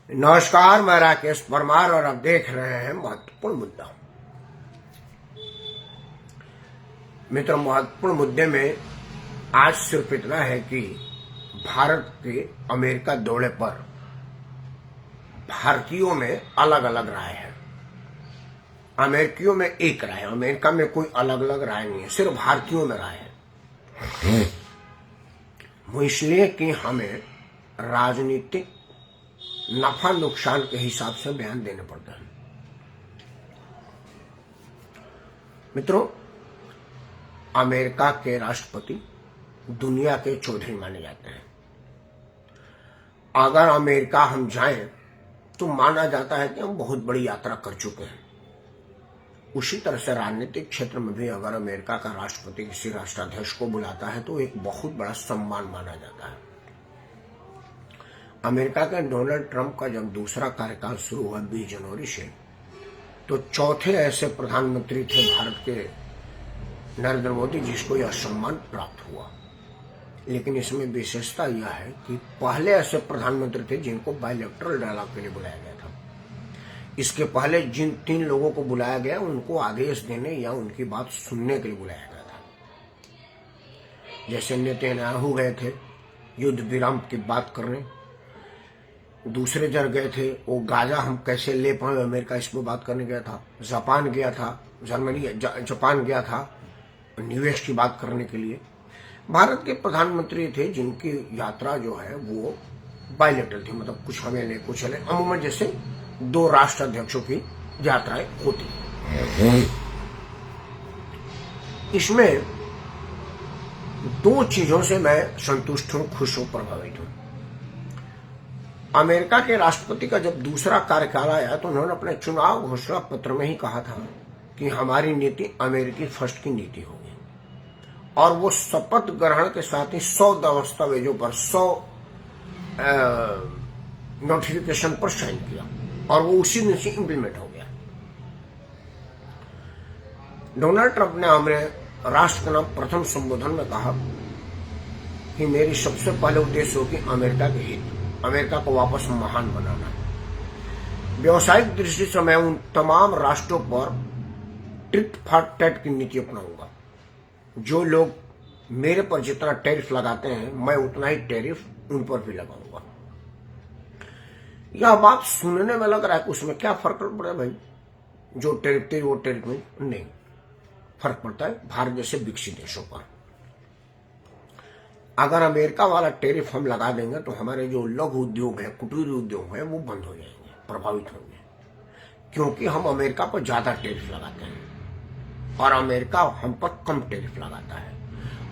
नमस्कार, मैं राकेश परमार और आप देख रहे हैं महत्वपूर्ण मुद्दा। मित्र, महत्वपूर्ण मुद्दे में आज सिर्फ इतना है कि भारत के अमेरिका दौरे पर भारतीयों में अलग अलग राय है। अमेरिकियों में एक राय है, अमेरिका में कोई अलग अलग राय नहीं है, सिर्फ भारतीयों में राय है। वो इसलिए कि हमें राजनीतिक नफा नुकसान के हिसाब से बयान देने पड़ते हैं। मित्रों, अमेरिका के राष्ट्रपति दुनिया के चौधरी माने जाते हैं। अगर अमेरिका हम जाएं तो माना जाता है कि हम बहुत बड़ी यात्रा कर चुके हैं। उसी तरह से राजनीतिक क्षेत्र में भी अगर अमेरिका का राष्ट्रपति किसी राष्ट्राध्यक्ष को बुलाता है तो एक बहुत बड़ा सम्मान माना जाता है। अमेरिका के डोनाल्ड ट्रंप का जब दूसरा कार्यकाल शुरू हुआ 20 जनवरी से, तो चौथे ऐसे प्रधानमंत्री थे भारत के नरेंद्र मोदी जिसको यह सम्मान प्राप्त हुआ। लेकिन इसमें विशेषता यह है कि पहले ऐसे प्रधानमंत्री थे जिनको बायलैटरल डायलॉग के लिए बुलाया गया था। इसके पहले जिन 3 लोगों को बुलाया गया उनको आदेश देने या उनकी बात सुनने के लिए बुलाया गया था। जैसे नेतन्याहू गए थे युद्ध विराम की बात करने, दूसरे जर गए थे वो गाजा हम कैसे ले पाए अमेरिका इस पर बात करने गया था। जापान गया था, जापान गया था निवेश की बात करने के लिए। भारत के प्रधानमंत्री थे जिनकी यात्रा जो है वो बायलैटरल थी, मतलब कुछ हमें ले कुछ ले, अमूमन जैसे 2 राष्ट्राध्यक्षों की यात्राएं होती हैं। इसमें 2 चीजों से मैं संतुष्ट हूं, खुश हूं, प्रभावित हूं। अमेरिका के राष्ट्रपति का जब दूसरा कार्यकाल आया तो उन्होंने अपने चुनाव घोषणा पत्र में ही कहा था कि हमारी नीति अमेरिकी फर्स्ट की नीति होगी। और वो शपथ ग्रहण के साथ ही 100 दस्तावेजों पर 100 नोटिफिकेशन पर साइन किया और वो उसी दिन से इम्प्लीमेंट हो गया। डोनाल्ड ट्रंप ने हमें राष्ट्र के नाम प्रथम संबोधन में कहा कि मेरी सबसे पहले उद्देश्य होगी अमेरिका के हित, अमेरिका को वापस महान बनाना। व्यवसायिक दृष्टि से मैं उन तमाम राष्ट्रों पर टिट फॉर टैट की नीति अपनाऊंगा। जो लोग मेरे पर जितना टैरिफ लगाते हैं मैं उतना ही टैरिफ उन पर भी लगाऊंगा। यह बात सुनने में लग रहा है कि उसमें क्या फर्क पड़ा भाई, जो टैरिफ थे वो टैरिफ में नहीं फर्क पड़ता है भारत जैसे विकसित देशों पर। अगर अमेरिका वाला टैरिफ हम लगा देंगे तो हमारे जो लघु उद्योग है, कुटीर उद्योग है, वो बंद हो जाएंगे, प्रभावित होंगे, क्योंकि हम अमेरिका पर ज्यादा टैरिफ लगाते हैं और अमेरिका हम पर कम टैरिफ लगाता है।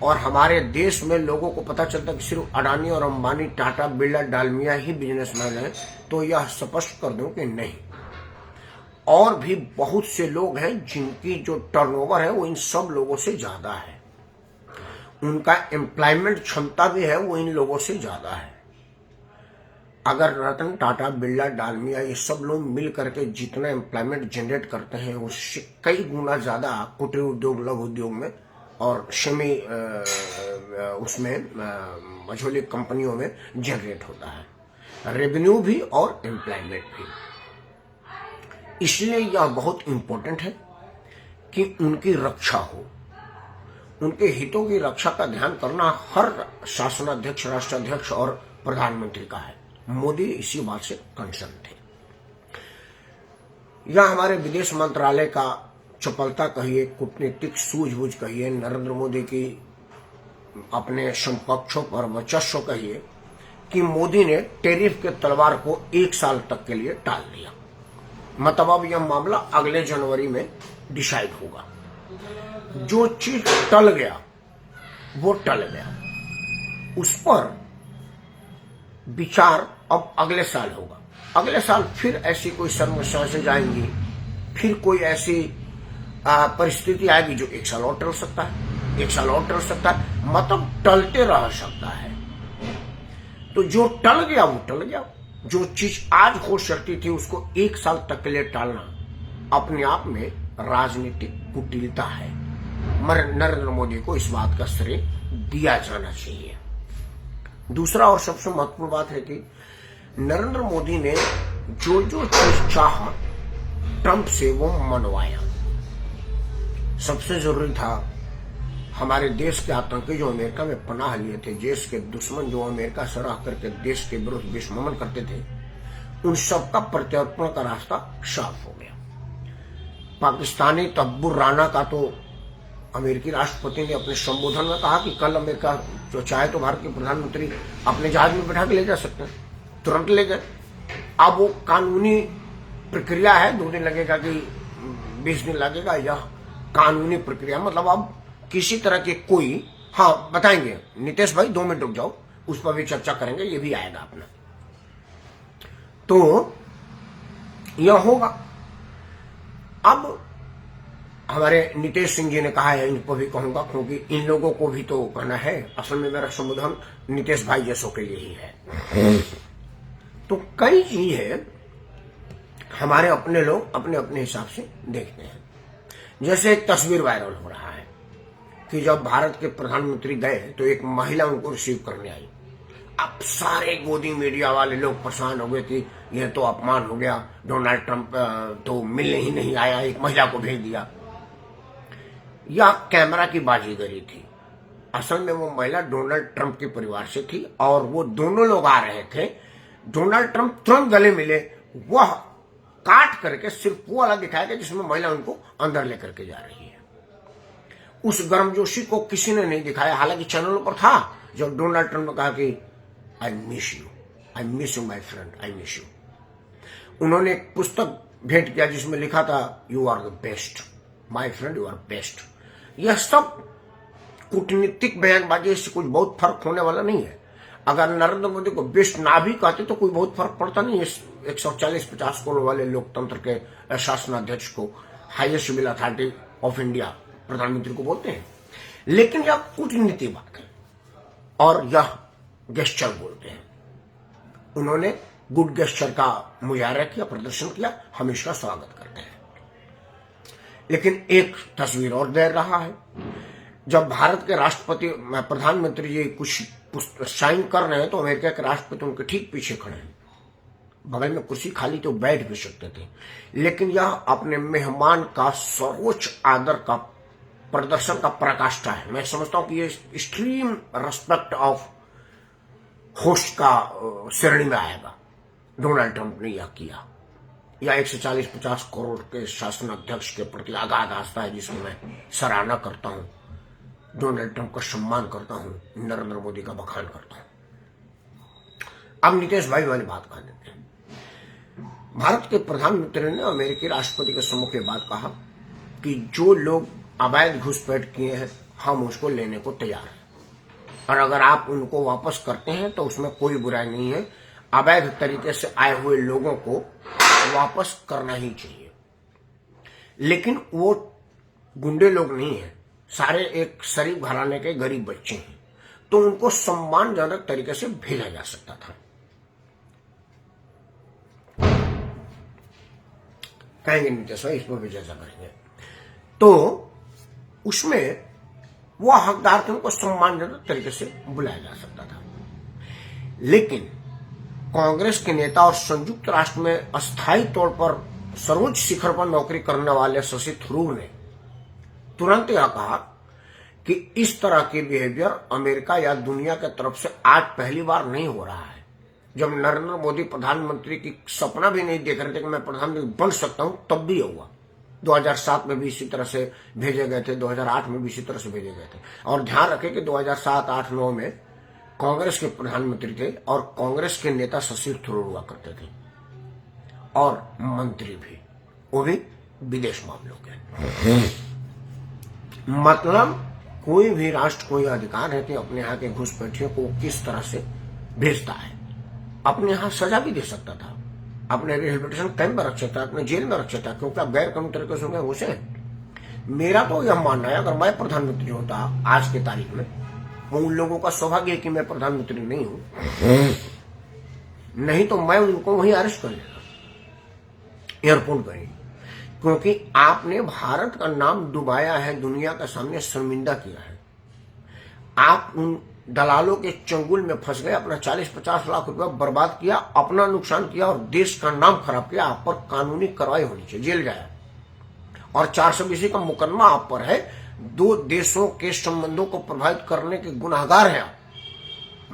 और हमारे देश में लोगों को पता चलता है कि सिर्फ अडानी और अंबानी, टाटा, बिरला, डालमिया ही बिजनेसमैन है, तो यह स्पष्ट कर दूं कि नहीं, और भी बहुत से लोग हैं जिनकी जो टर्नओवर है वो इन सब लोगों से ज्यादा है, उनका एम्प्लॉयमेंट क्षमता भी है वो इन लोगों से ज्यादा है। अगर रतन टाटा, बिरला, डालमिया ये सब लोग मिल करके जितना एम्प्लॉयमेंट जनरेट करते हैं उससे कई गुना ज्यादा कुटीर उद्योग, लघु उद्योग में और सेमी उसमें मझोली कंपनियों में जनरेट होता है, रेवेन्यू भी और एम्प्लॉयमेंट भी। इसलिए यह बहुत इंपॉर्टेंट है कि उनकी रक्षा हो, उनके हितों की रक्षा का ध्यान करना हर शासनाध्यक्ष, राष्ट्राध्यक्ष और प्रधानमंत्री का है। मोदी इसी बात से कंसर्न थे। यह हमारे विदेश मंत्रालय का चपलता कहिए, कूटनीतिक सूझबूझ कहिए, नरेंद्र मोदी की अपने समकक्षों पर वर्चस्व कहिए कि मोदी ने टैरिफ के तलवार को 1 साल तक के लिए टाल दिया। मतलब अब यह मामला अगले जनवरी में डिसाइड होगा। जो चीज टल गया वो टल गया, उस पर विचार अब अगले साल होगा। अगले साल फिर ऐसी कोई समस्या से जाएंगी, फिर कोई ऐसी परिस्थिति आएगी जो 1 साल और टल सकता है, 1 साल और टल सकता है, मतलब टलते रह सकता है। तो जो टल गया वो टल गया। जो चीज आज हो सकती थी उसको 1 साल तक के लिए टालना अपने आप में राजनीतिक कुटिलता है। नरेंद्र मोदी को इस बात का श्रेय दिया जाना चाहिए। दूसरा और सबसे महत्वपूर्ण बात है कि नरेंद्र मोदी ने जो जो चीज चाहा ट्रंप से वो मनवाया। सबसे जरूरी था हमारे देश के आतंकी जो अमेरिका में पनाह लिए थे, देश के दुश्मन जो अमेरिका से रह करके देश के विरुद्ध दुश्मन करते थे, उन सबका प्रत्यार्पण का रास्ता साफ हो गया। पाकिस्तानी तब्बुर राना का तो अमेरिकी राष्ट्रपति ने अपने संबोधन में कहा कि कल अमेरिका जो चाहे तो भारत के प्रधानमंत्री अपने जहाज में बैठा के ले जा सकते हैं, तुरंत ले गए। अब वो कानूनी प्रक्रिया है, 2 दिन लगेगा कि 20 दिन लगेगा, यह कानूनी प्रक्रिया। मतलब अब किसी तरह के कोई, हाँ बताएंगे नीतीश भाई 2 मिनट रुक जाओ, उस पर भी चर्चा करेंगे, ये भी आएगा अपना। तो यह होगा। अब हमारे नीतीश सिंह जी ने कहा है, इन पर भी कहूंगा क्योंकि इन लोगों को भी तो कहना है। असल में मेरा संबोधन नीतीश भाई जैसों के लिए ही है। तो कई चीज है हमारे अपने लोग अपने अपने हिसाब से देखते हैं। जैसे एक तस्वीर वायरल हो रहा है कि जब भारत के प्रधानमंत्री गए तो एक महिला उनको रिसीव करने आई। अब सारे गोदी मीडिया वाले लोग परेशान हो गए कि यह तो अपमान हो गया, डोनाल्ड ट्रंप तो मिलने ही नहीं आया, एक महिला को भेज दिया। यह कैमरा की बाजीगरी थी। असल में वो महिला डोनाल्ड ट्रंप के परिवार से थी और वो दोनों लोग आ रहे थे। डोनाल्ड ट्रंप तुरंत गले मिले, वह काट करके सिर्फ वो वाला दिखाया गया जिसमें महिला उनको अंदर लेकर के जा रही है। उस गर्मजोशी को किसी ने नहीं दिखाया, हालांकि चैनलों पर था। जब डोनाल्ड ट्रंप ने कहा कि I miss you my friend, I miss you. उन्होंने एक पुस्तक भेंट किया जिसमें लिखा था you are the best my friend, you are best. यह सब कूटनीतिक बयानबाजी से कुछ बहुत फर्क होने वाला नहीं है। अगर नरेंद्र मोदी को बेस्ट ना भी कहते तो कोई बहुत फर्क पड़ता नहीं है। 140-50 करोड़ वाले लोकतंत्र के शासनाध्यक्ष को highest civil authority of India प्रधानमंत्री को बोलते हैं। लेकिन यह कूटनीति बात है और यह गेस्चर बोलते हैं। उन्होंने गुड गेस्चर का मुजाहरा किया, प्रदर्शन किया, हम इसका स्वागत करते हैं। लेकिन एक तस्वीर और देर रहा है। जब भारत के राष्ट्रपति प्रधानमंत्री जी कुछ साइन कर रहे हैं तो अमेरिका के राष्ट्रपति उनके ठीक पीछे खड़े हैं। बगल में कुर्सी खाली तो बैठ भी सकते थे। लेकिन यह अपने मेहमान का सर्वोच्च आदर का प्रदर्शन का पराकाष्ठा है। मैं समझता हूं कि ये एक्सट्रीम रेस्पेक्ट ऑफ होस्ट का श्रेणी में आएगा। डोनाल्ड ट्रंप ने यह किया। यह 140-50 करोड़ के शासन अध्यक्ष के प्रति अगाध आस्था है जिसकी मैं सराहना करता हूं। डोनाल्ड ट्रंप का सम्मान करता हूं, नरेंद्र मोदी का बखान करता हूं। अब नीतीश भाई वाली बात कह देते हैं। भारत के प्रधानमंत्री ने अमेरिकी राष्ट्रपति के सम्मुख ये बात कहा कि जो लोग अवैध घुसपैठ किए हैं हम उसको लेने को तैयार हैं और अगर आप उनको वापस करते हैं तो उसमें कोई बुराई नहीं है। अवैध तरीके से आए हुए लोगों को वापस करना ही चाहिए। लेकिन वो गुंडे लोग नहीं हैं, सारे एक शरीफ घराने के गरीब बच्चे हैं, तो उनको सम्मानजनक तरीके से भेजा जा सकता था। कहेंगे नीतीश भाई, इस पर भी चर्चा करेंगे। तो उसमें वह हकदार थे, उनको सम्मानजनक तरीके से बुलाया जा सकता था। लेकिन कांग्रेस के नेता और संयुक्त राष्ट्र में अस्थायी तौर पर सर्वोच्च शिखर पर नौकरी करने वाले शशि थरूर ने तुरंत यह कहा कि इस तरह के बिहेवियर अमेरिका या दुनिया की तरफ से आज पहली बार नहीं हो रहा है। जब नरेंद्र मोदी प्रधानमंत्री की सपना भी नहीं देख रहे थे कि मैं प्रधानमंत्री बन सकता हूं, तब भी हुआ। 2007 में भी इसी तरह से भेजे गए थे, 2008 में भी इसी तरह से भेजे गए थे। और ध्यान रखें कि 2007, 8, 9 में कांग्रेस के प्रधानमंत्री थे और कांग्रेस के नेता शशि थरूर हुआ करते थे और मंत्री भी, वो भी विदेश मामलों के। मतलब कोई भी राष्ट्र को यह अधिकार है कि अपने यहाँ के घुसपैठियों को किस तरह से भेजता है। अपने यहाँ सजा भी दे सकता था, अपने रिहेबिलिटेशन कैंप में रख सकता, अपने जेल में रख सकता, क्योंकि आप गैर कानूनी तरीके से घुसे हैं। मेरा तो यह मानना है अगर मैं प्रधानमंत्री होता आज की तारीख में, उन लोगों का सौभाग्य है कि मैं प्रधानमंत्री नहीं हूं, नहीं तो मैं उनको वहीं अरेस्ट कर लेगा एयरपोर्ट पर ही। क्योंकि आपने भारत का नाम डुबाया है, दुनिया के सामने शर्मिंदा किया है। आप उन दलालों के चंगुल में फंस गए, अपना 40-50 लाख रुपया बर्बाद किया, अपना नुकसान किया और देश का नाम खराब किया। आप पर कानूनी कार्रवाई होनी चाहिए, जेल जाए। और 420 का मुकदमा आप पर है। दो देशों के संबंधों को प्रभावित करने के गुनाहगार हैं आप।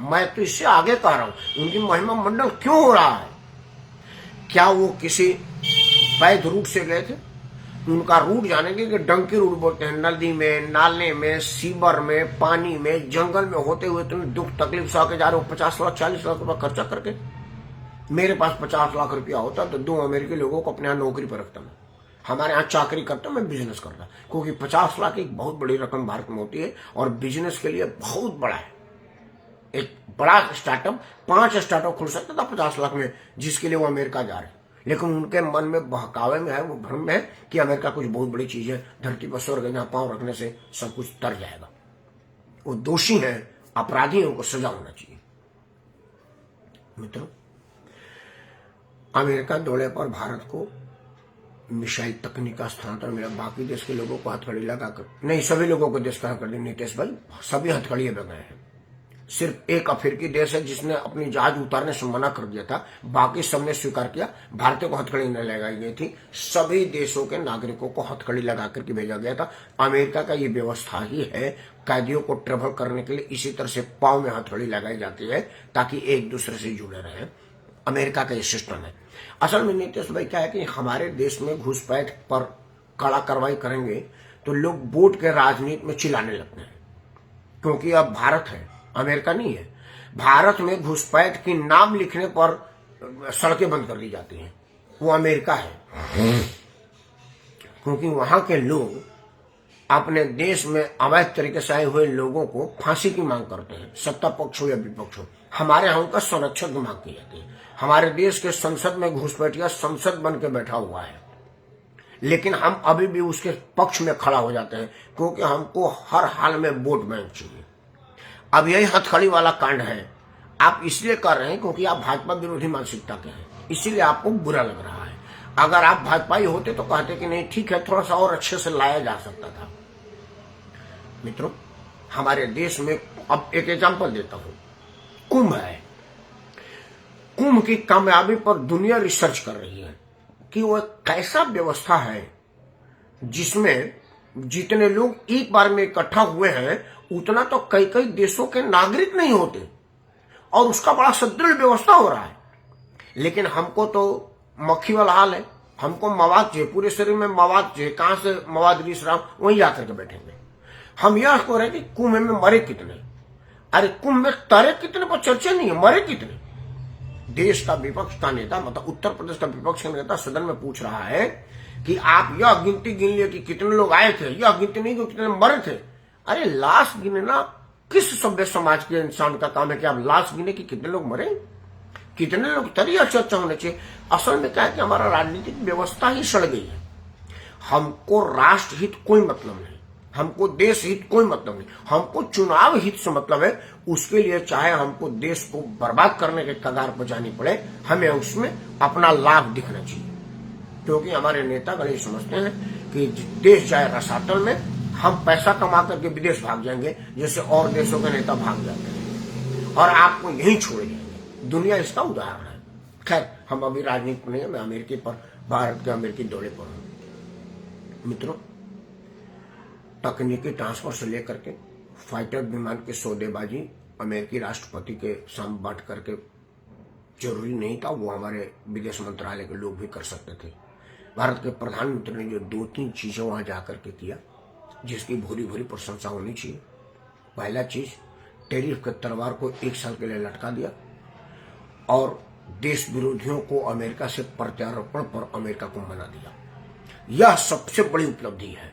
मैं तो इससे आगे कह रहा हूं, उनकी महिमा मंडल क्यों हो रहा है? क्या वो किसी वैध रूट से गए थे? उनका रूट जानेंगे कि डंकी रूट बोलते हैं। नदी में, नाले में, सीवर में, पानी में, जंगल में होते हुए तुम्हें दुख तकलीफ से आके जा रहे हो 50 लाख 40 लाख रुपया खर्चा करके। मेरे पास 50 लाख रुपया होता तो 2 अमेरिकी लोगों को अपने यहाँ नौकरी पर रखता। मैं हमारे यहाँ चाकरी करता, मैं बिजनेस करता, क्योंकि 50 लाख एक बहुत बड़ी रकम भारत में होती है और बिजनेस के लिए बहुत बड़ा है। एक बड़ा स्टार्टअप 5 स्टार्टअप खुल सकता था 50 लाख में, जिसके लिए वो अमेरिका जा रहे हैं। लेकिन उनके मन में बहकावे में है, वो भ्रम में है कि अमेरिका कुछ बहुत बड़ी चीज है, धरती पर स्वर्ग जहां पांव रखने से सब कुछ तर जाएगा। वो दोषी हैं, अपराधी हैं, उनको सजा होना चाहिए। मित्रों, अमेरिका दौरे पर भारत को मिसाइल तकनीक का स्थानांतरण मिला। बाकी देश के लोगों को हथकड़ी लगाकर नहीं, सभी लोगों को देश का कर दी नीतीश भाई, सभी हथकड़ी लगाए हैं। सिर्फ एक अफ्रीकी देश है जिसने अपनी जहाज उतारने से मना कर दिया था, बाकी सबने स्वीकार किया। भारतीय को हथकड़ी न लगाई गई थी, सभी देशों के नागरिकों को हथकड़ी लगा करके भेजा गया था। अमेरिका का ये व्यवस्था ही है, कैदियों को ट्रेवल करने के लिए इसी तरह से पांव में हथकड़ी लगाई जाती है ताकि एक दूसरे से जुड़े रहे। अमेरिका का ये सिस्टम है। असल में नीतीश भाई क्या है कि हमारे देश में घुसपैठ पर कड़ा कार्रवाई करेंगे तो लोग वोट के राजनीति में चिल्लाने लगते हैं, क्योंकि अब भारत है, अमेरिका नहीं है। भारत में घुसपैठ की नाम लिखने पर सड़कें बंद कर दी जाती हैं, वो अमेरिका है। क्योंकि वहां के लोग अपने देश में अवैध तरीके से आए हुए लोगों को फांसी की मांग करते हैं, सत्ता पक्ष हो या विपक्ष हो। हमारे यहाँ उनका संरक्षण की मांग की जाती है। हमारे देश के संसद में घुसपैठिया संसद बन के बैठा हुआ है, लेकिन हम अभी भी उसके पक्ष में खड़ा हो जाते हैं, क्योंकि हमको हर हाल में वोट बैंक चाहिए। अब यही हथकड़ी वाला कांड है। आप इसलिए कर रहे हैं क्योंकि आप भाजपा विरोधी मानसिकता के हैं, इसीलिए आपको बुरा लग रहा है। अगर आप भाजपाई होते तो कहते कि नहीं ठीक है, थोड़ा सा और अच्छे से लाया जा सकता था। मित्रों, हमारे देश में अब एक एग्जांपल देता हूं, कुंभ है। कुंभ की कामयाबी पर दुनिया रिसर्च कर रही है कि वो एक कैसा व्यवस्था है जिसमें जितने लोग एक बार में इकट्ठा हुए हैं उतना तो कई कई देशों के नागरिक नहीं होते, और उसका बड़ा सुदृढ़ व्यवस्था हो रहा है। लेकिन हमको तो मक्खी वाला हाल है, हमको मवाद चाहिए, पूरे शरीर में मवाद चाहिए। कहां से मवाद रीस रहा वहीं जाकर के बैठेंगे। हम यह कह रहे हैं कि कुंभ में मरे कितने, अरे कुंभ में तरे कितने पर चर्चा नहीं है, मरे कितने। देश का विपक्ष का नेता, मतलब उत्तर प्रदेश का विपक्ष का नेता सदन में पूछ रहा है कि आप यह गिनती गिन लिए कि कितने लोग आए थे, यह गिनती नहीं कि कितने मरे थे। अरे लाश गिनना किस सभ्य समाज के इंसान का काम है कि आप लाश गिने कि कितने लोग मरे, कितने लोग तरी चर्चा होने चाहिए। असल में क्या है कि हमारा राजनीतिक व्यवस्था ही सड़ गई है। हमको राष्ट्र हित कोई मतलब नहीं, हमको देश हित कोई मतलब नहीं, हमको चुनाव हित से मतलब है। उसके लिए चाहे हमको देश को बर्बाद करने के कगार पर जानी पड़े, हमें उसमें अपना लाभ दिखना चाहिए। क्योंकि हमारे नेतागण ये समझते हैं कि देश जाए रसातल में, हम पैसा कमा करके विदेश भाग जाएंगे जैसे और देशों के नेता भाग जाते हैं, और आपको यहीं छोड़ जाएंगे। दुनिया इसका उदाहरण है। खैर, हम अभी राजनीति में नहीं है, मैं अमेरिकी पर, भारत के अमेरिकी दौरे पर हूं। मित्रों, तकनीकी ट्रांसफर से लेकर के फाइटर विमान की सौदेबाजी अमेरिकी राष्ट्रपति के सामने बांट करके जरूरी नहीं था, वो हमारे विदेश मंत्रालय के लोग भी कर सकते थे। भारत के प्रधानमंत्री ने जो 2-3 चीजें वहां जाकर के किया, जिसकी भूरी भूरी प्रशंसा होनी चाहिए। पहला चीज, टैरिफ के तलवार को 1 साल के लिए लटका दिया और देश विरोधियों को अमेरिका से प्रत्यारोपण पर अमेरिका को मना दिया। यह सबसे बड़ी उपलब्धि है।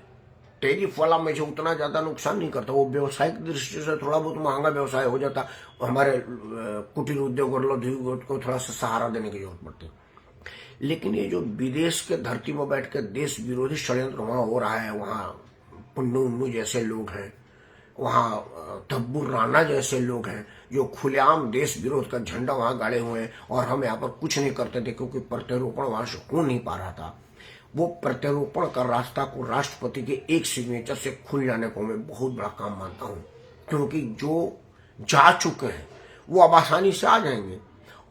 टैरिफ वाला में जो उतना ज्यादा नुकसान नहीं करता, वो व्यवसायिक दृष्टि से थोड़ा बहुत महंगा व्यवसाय हो जाता, हमारे कुटीर उद्योग और लघु उद्योग को थोड़ा सा सहारा देने की जरूरत पड़ती। लेकिन ये जो विदेश के धरती पर बैठ के देश विरोधी षड्यंत्र वहां हो रहा है, वहां पुन्नू उन्नू जैसे लोग हैं, वहां तब्बुर राणा जैसे लोग हैं जो खुलेआम देश विरोध का झंडा वहां गाड़े हुए हैं, और हम यहाँ पर कुछ नहीं करते थे क्योंकि प्रत्यारोपण वहां से हो नहीं पा रहा था। वो प्रत्यारोपण का रास्ता को राष्ट्रपति के एक सिग्नेचर से खुल जाने को मैं बहुत बड़ा काम मानता हूं, क्योंकि जो जा चुके हैं वो अब आसानी से आ जाएंगे,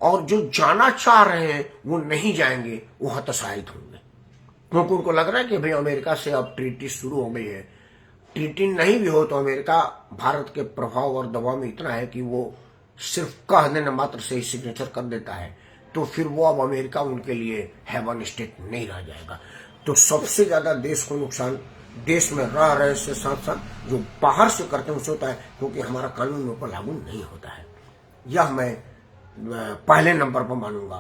और जो जाना चाह रहे हैं वो नहीं जाएंगे, वो हतोत्साहित होंगे, क्योंकि उनको लग रहा है कि भाई अमेरिका से अब ट्रीटी शुरू हो गई है। ट्रीटी नहीं भी हो तो अमेरिका भारत के प्रभाव और दबाव में इतना है कि वो सिर्फ कह देने मात्र से ही सिग्नेचर कर देता है, तो फिर वो अब अमेरिका उनके लिए हेवन स्टेट नहीं रह जाएगा। तो सबसे ज्यादा देश को नुकसान देश में रह रहे से साथ साथ जो बाहर से करते हैं उससे होता है, क्योंकि हमारा कानून उन पर लागू नहीं होता है। यह मैं पहले नंबर पर मानूंगा।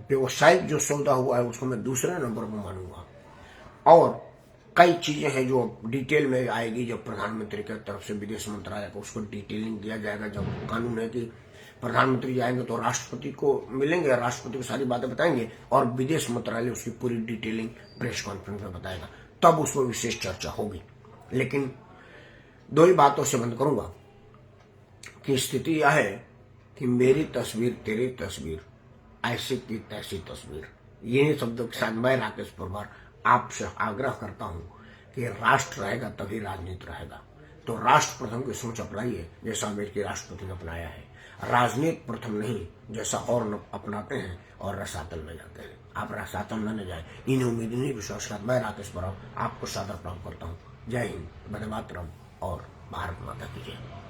व्यवसायिक जो सौदा हुआ है उसको मैं दूसरे नंबर पर मानूंगा। और कई चीजें हैं जो डिटेल में आएगी जब प्रधानमंत्री की तरफ से विदेश मंत्रालय को उसको डिटेलिंग दिया जाएगा। जब कानून है कि प्रधानमंत्री जाएंगे तो राष्ट्रपति को मिलेंगे, राष्ट्रपति को सारी बातें बताएंगे और विदेश मंत्रालय उसकी पूरी डिटेलिंग प्रेस कॉन्फ्रेंस में बताएगा, तब उसमें विशेष चर्चा होगी। लेकिन दो ही बातों से बंद करूंगा कि स्थिति यह है कि मेरी तस्वीर तेरी तस्वीर, ऐसी की तैसी तस्वीर। यही शब्दों के साथ मैं राकेश परमार आपसे आग्रह करता हूं कि राष्ट्र रहेगा तभी राजनीति रहेगा। तो राष्ट्र प्रथम की सोच अपनाइए जैसा अमेरिकी राष्ट्रपति ने अपनाया है। राजनीति प्रथम नहीं जैसा और अपनाते हैं और रसातल में जाते हैं। आप रसातल में न जाए, इन उम्मीद नहीं विश्वास कर। मैं राकेश परमार आपको सादर प्रणाम करता हूँ। जय हिंद, वंदे मातरम और भारत माता की जय।